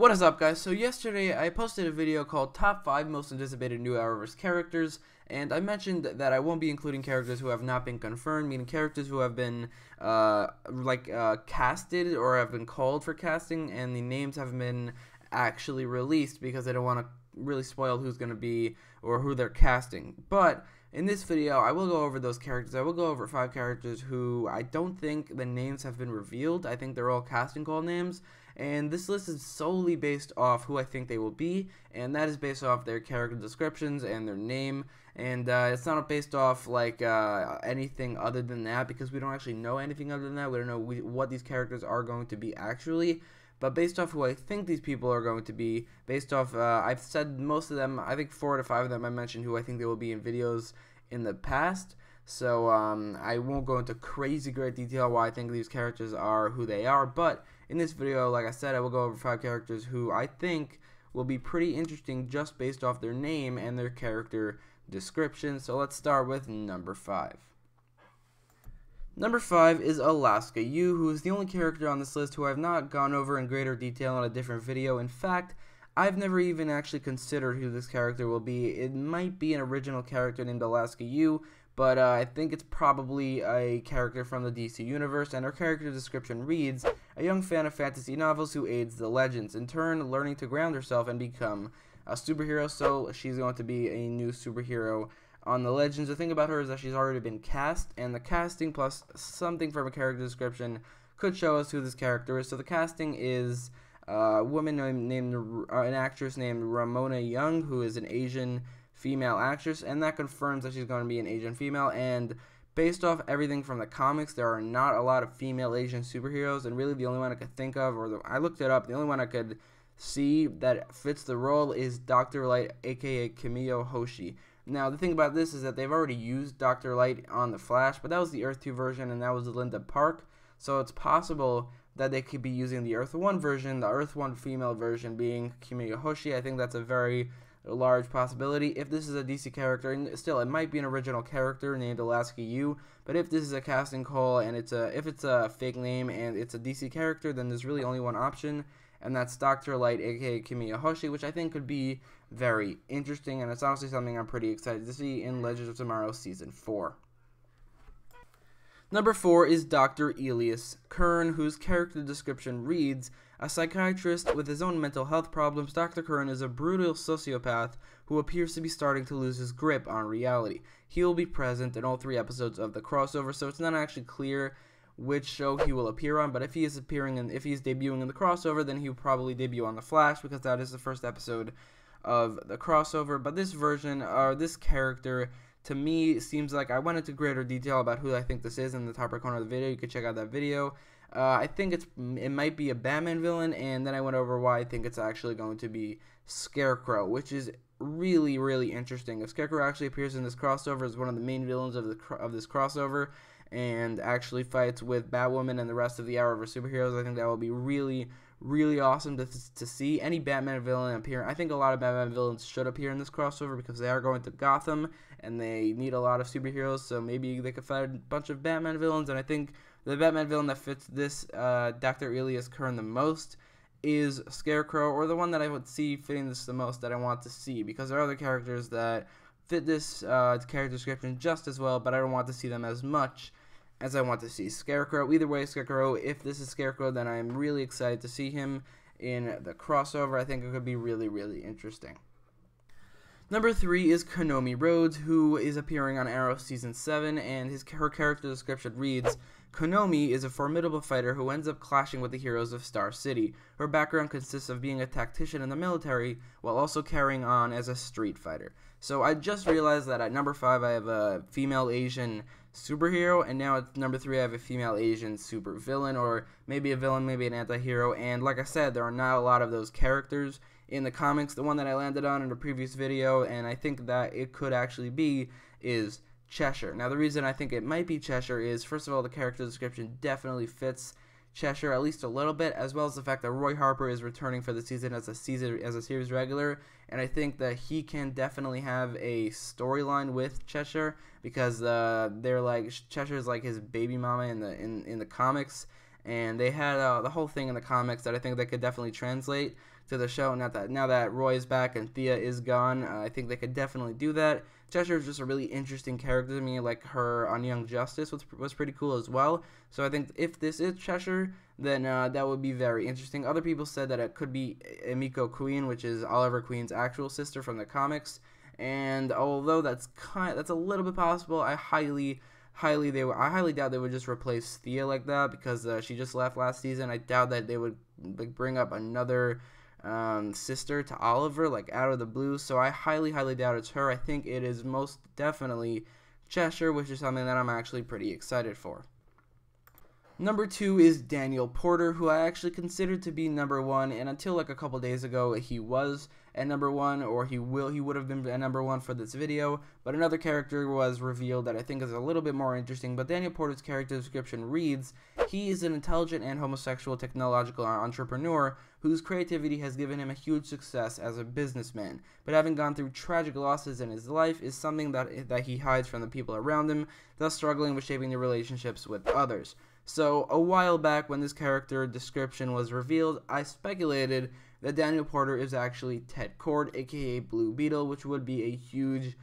What is up, guys? So yesterday I posted a video called Top 5 Most Anticipated New Arrowverse Characters, and I mentioned that I won't be including characters who have not been confirmed, meaning characters who have been casted or have been called for casting, and the names haven't been actually released because they don't want to really spoil who's going to be or who they're casting. But in this video, I will go over those characters. I will go over 5 characters who I don't think the names have been revealed. I think they're all casting call names. And this list is solely based off who I think they will be, and that is based off their character descriptions and their name, and it's not based off like anything other than that, because we don't actually know anything other than that. We don't know what these characters are going to be actually, but based off who I think these people are going to be, based off, I've said most of them, I think 4 to 5 of them I mentioned who I think they will be in videos in the past. So I won't go into crazy great detail why I think these characters are who they are, but in this video, like I said, I will go over 5 characters who I think will be pretty interesting just based off their name and their character description. So let's start with number 5. Number 5 is Alaska Yu, who is the only character on this list who I have not gone over in greater detail in a different video. In fact, I've never even actually considered who this character will be. It might be an original character named Alaska Yu, but I think it's probably a character from the DC universe, and her character description reads, a young fan of fantasy novels who aids the legends, in turn learning to ground herself and become a superhero. So she's going to be a new superhero on the legends. The thing about her is that she's already been cast, and the casting plus something from a character description could show us who this character is. So the casting is a woman named an actress named Ramona Young, who is an Asian female actress, and that confirms that she's going to be an Asian female. And based off everything from the comics, there are not a lot of female Asian superheroes, and really the only one I could think of, I looked it up, the only one I could see that fits the role is Dr. Light, aka Kimiyo Hoshi. Now the thing about this is that they've already used Dr. Light on The Flash, but that was the Earth 2 version, and that was Linda Park, so it's possible that they could be using the Earth 1 version, the Earth 1 female version being Kimiyo Hoshi. I think that's a very large possibility. If this is a DC character, and still it might be an original character named Alaska Yu, but if this is a casting call and if it's a fake name and it's a DC character, then there's really only one option, and that's Dr. Light, aka Kimiyo Hoshi, which I think could be very interesting, and it's honestly something I'm pretty excited to see in Legends of Tomorrow Season 4. Number 4 is Dr. Elias Kern, whose character description reads, a psychiatrist with his own mental health problems, Dr. Kern is a brutal sociopath who appears to be starting to lose his grip on reality. He will be present in all 3 episodes of the crossover, so it's not actually clear which show he will appear on, but if he is debuting in the crossover, then he will probably debut on The Flash, because that is the first episode of the crossover. But this version, or this character, to me, seems like I went into greater detail about who I think this is in the top right corner of the video. You can check out that video. I think it might be a Batman villain, and then I went over why I think it's actually going to be Scarecrow, which is really, really interesting. If Scarecrow actually appears in this crossover as one of the main villains of this crossover, and actually fights with Batwoman and the rest of the Arrowverse superheroes, I think that will be really, really awesome to see. Any Batman villain appear. I think a lot of Batman villains should appear in this crossover because they are going to Gotham and they need a lot of superheroes, so maybe they could fight a bunch of Batman villains. And I think the Batman villain that fits this Dr. Elias Kern the most is Scarecrow, or the one that I would see fitting this the most that I want to see, because there are other characters that fit this character description just as well, but I don't want to see them as much as I want to see Scarecrow. Either way, Scarecrow, if this is Scarecrow, then I'm really excited to see him in the crossover. I think it could be really, really interesting. Number 3 is Konami Rhodes, who is appearing on Arrow Season 7, and her character description reads, Konami is a formidable fighter who ends up clashing with the heroes of Star City. Her background consists of being a tactician in the military, while also carrying on as a street fighter. So I just realized that at number 5 I have a female Asian superhero, and now at number 3 I have a female Asian super villain, or maybe a villain, maybe an anti-hero. And like I said, there are not a lot of those characters in the comics. The one that I landed on in a previous video, and I think that it could actually be, is Cheshire. Now the reason I think it might be Cheshire is, first of all, the character description definitely fits Cheshire at least a little bit, as well as the fact that Roy Harper is returning for the season as a series regular, and I think that he can definitely have a storyline with Cheshire, because they're like, Cheshire's like his baby mama in the comics, and they had the whole thing in the comics that I think they could definitely translate to the show. Now that Roy is back and Thea is gone, I think they could definitely do that. Cheshire is just a really interesting character to me. Like her on Young Justice was pretty cool as well. So I think if this is Cheshire, then that would be very interesting. Other people said that it could be Emiko Queen, which is Oliver Queen's actual sister from the comics. And although that's a little bit possible, I highly doubt they would just replace Thea like that, because she just left last season. I doubt that they would bring up another sister to Oliver like out of the blue. So I highly doubt it's her. I think it is most definitely Cheshire, which is something that I'm actually pretty excited for. Number 2 is Daniel Porter, who I actually considered to be number 1, and until like a couple days ago he was at number 1, or he would have been at number 1 for this video, but another character was revealed that I think is a little bit more interesting. But Daniel Porter's character description reads, he is an intelligent and homosexual technological entrepreneur whose creativity has given him a huge success as a businessman, but having gone through tragic losses in his life is something that he hides from the people around him, thus struggling with shaping the relationships with others. So a while back, when this character description was revealed, I speculated that Daniel Porter is actually Ted Kord, aka Blue Beetle, which would be a huge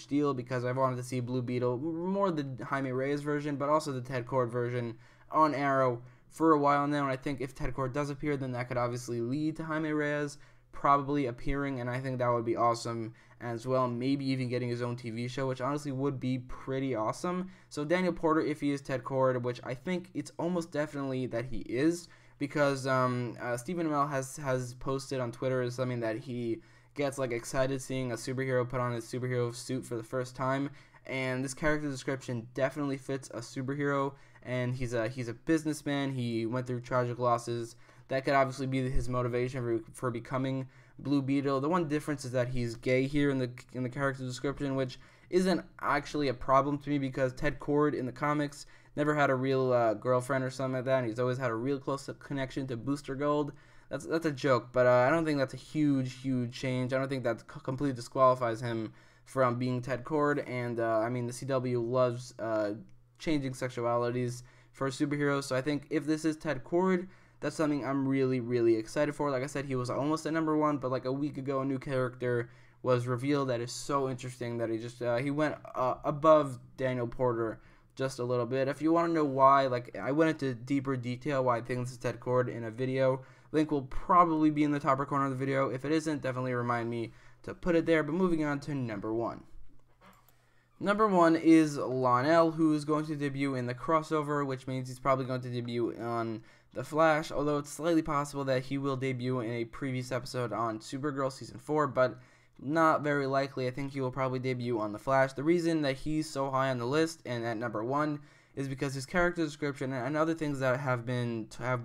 deal, because I've wanted to see Blue Beetle, more the Jaime Reyes version, but also the Ted Kord version on Arrow for a while now. And I think if Ted Kord does appear, then that could obviously lead to Jaime Reyes probably appearing, and I think that would be awesome as well. Maybe even getting his own TV show, which honestly would be pretty awesome. So Daniel Porter, if he is Ted Kord, which I think it's almost definitely that he is, because Stephen Amell has posted on Twitter as something that he gets like excited seeing a superhero put on his superhero suit for the first time, and this character description definitely fits a superhero. And he's a businessman. He went through tragic losses. That could obviously be his motivation for becoming Blue Beetle. The one difference is that he's gay here in the character description, which isn't actually a problem to me, because Ted Kord in the comics never had a real girlfriend or something like that, and he's always had a real close connection to Booster Gold. That's a joke, but I don't think that's a huge change. I don't think that completely disqualifies him from being Ted Kord. And I mean, the CW loves changing sexualities for superheroes, so I think if this is Ted Kord, that's something I'm really excited for. Like I said, he was almost at number 1, but like a week ago, a new character was revealed that is so interesting that he went above Daniel Porter just a little bit. If you want to know why, like I went into deeper detail why I think this is Ted Kord in a video. Link will probably be in the top right corner of the video. If it isn't, definitely remind me to put it there. But moving on to number 1. Number 1 is Lael, who is going to debut in the crossover, which means he's probably going to debut on The Flash, although it's slightly possible that he will debut in a previous episode on Supergirl Season 4, but not very likely. I think he will probably debut on The Flash. The reason that he's so high on the list and at number 1 is because his character description and other things that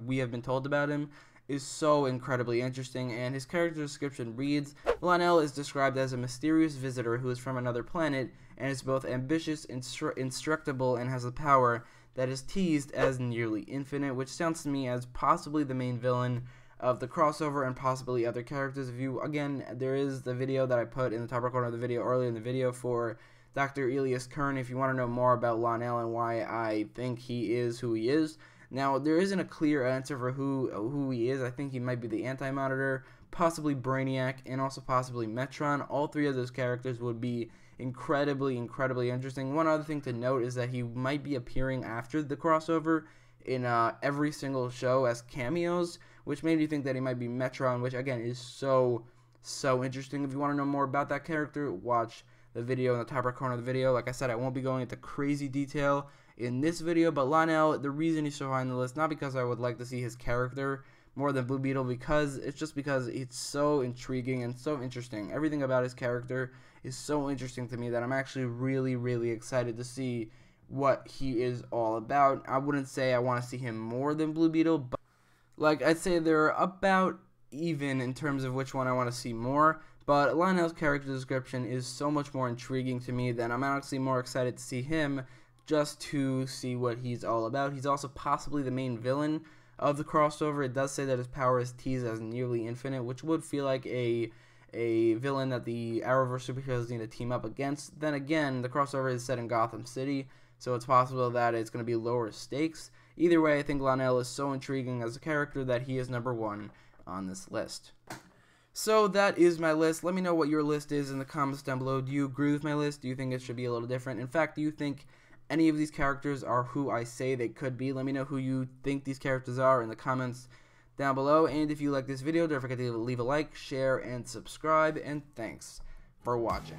we have been told about him is so incredibly interesting. And his character description reads, Lael is described as a mysterious visitor who is from another planet and is both ambitious, indestructible, and has a power that is teased as nearly infinite, which sounds to me as possibly the main villain of the crossover and possibly other characters. Again, there is the video that I put in the top right corner of the video earlier in the video for Dr. Elias Kern if you want to know more about Lael and why I think he is who he is. Now, there isn't a clear answer for who he is. I think he might be the Anti-Monitor, possibly Brainiac, and also possibly Metron. All 3 of those characters would be incredibly interesting. One other thing to note is that he might be appearing after the crossover in every single show as cameos, which made me think that he might be Metron, which again is so interesting. If you want to know more about that character, watch the video in the top right corner of the video. Like I said, I won't be going into crazy detail in this video, but Lael, the reason he's so high on the list, not because I would like to see his character more than Blue Beetle, because it's so intriguing and so interesting. Everything about his character is so interesting to me that I'm actually really excited to see what he is all about. I wouldn't say I want to see him more than Blue Beetle, but like I'd say they're about even in terms of which one I want to see more. But Lael's character description is so much more intriguing to me that I'm actually more excited to see him, just to see what he's all about. He's also possibly the main villain of the crossover. It does say that his power is teased as nearly infinite, which would feel like a villain that the Arrowverse superheroes need to team up against. Then again, the crossover is set in Gotham City, so it's possible that it's going to be lower stakes. either way, I think Lael is so intriguing as a character that he is #1 on this list. So that is my list. Let me know what your list is in the comments down below. Do you agree with my list? Do you think it should be a little different? In fact, do you think any of these characters are who I say they could be? Let me know who you think these characters are in the comments down below. And if you like this video, don't forget to leave a like, share, and subscribe. And thanks for watching.